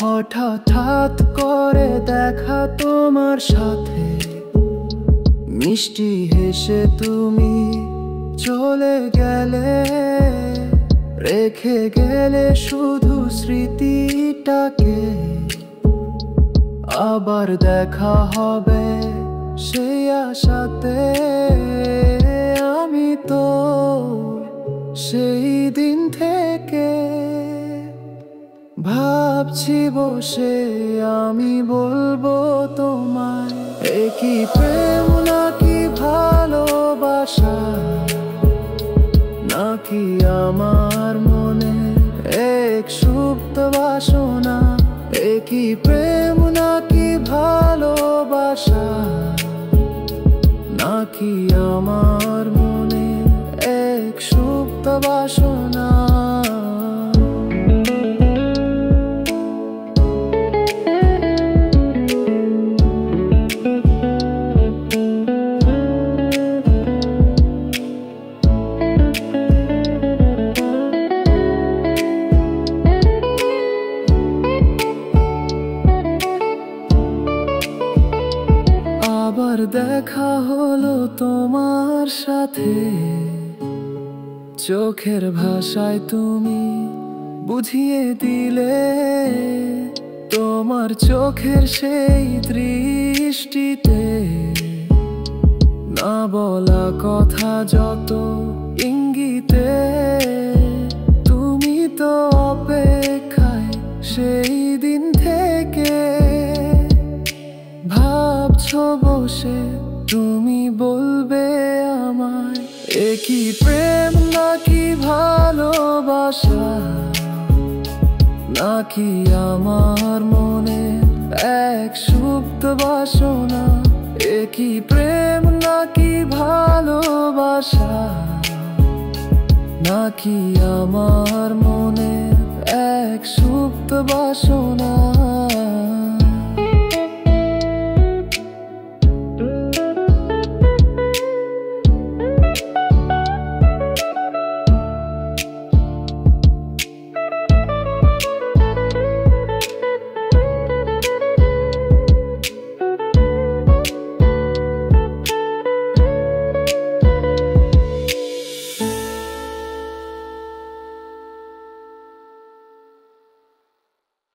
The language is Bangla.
হঠাৎ করে দেখা তোমার সাথে, মিষ্টি হেসে তুমি চলে গেলে, রেখে গেলে শুধু স্মৃতিটাকে। আবার দেখা হবে সেই আশাতে, আমি তো সেই দিন থেকে ভাবছি বসে, আমি বলবো তোমায়, এ কি প্রেম নাকি ভালোবাসা, নাকি আমার মনে এক সুপ্ত বাসনা। এ কি প্রেম নাকি ভালোবাসা, নাকি আমার মনে এক সুপ্ত বাসনা। আবার দেখা হলো তোমার সাথে, চোখের ভাষায় তুমি বুঝিয়ে দিলে, তোমার চোখের সেই দৃষ্টিতে না বলা কথা যত ইঙ্গিতে, তুমি তো অপেক্ষায় সেই দিন থেকে ভাবছো বসে, তুমি বলবে আমায়, এ কি প্রেম নাকি ভালোবাসা, নাকি আমার মনে এক সুপ্ত বাসনা। এ কি প্রেম নাকি ভালোবাসা, নাকি আমার মনে এক সুপ্ত বাসনা।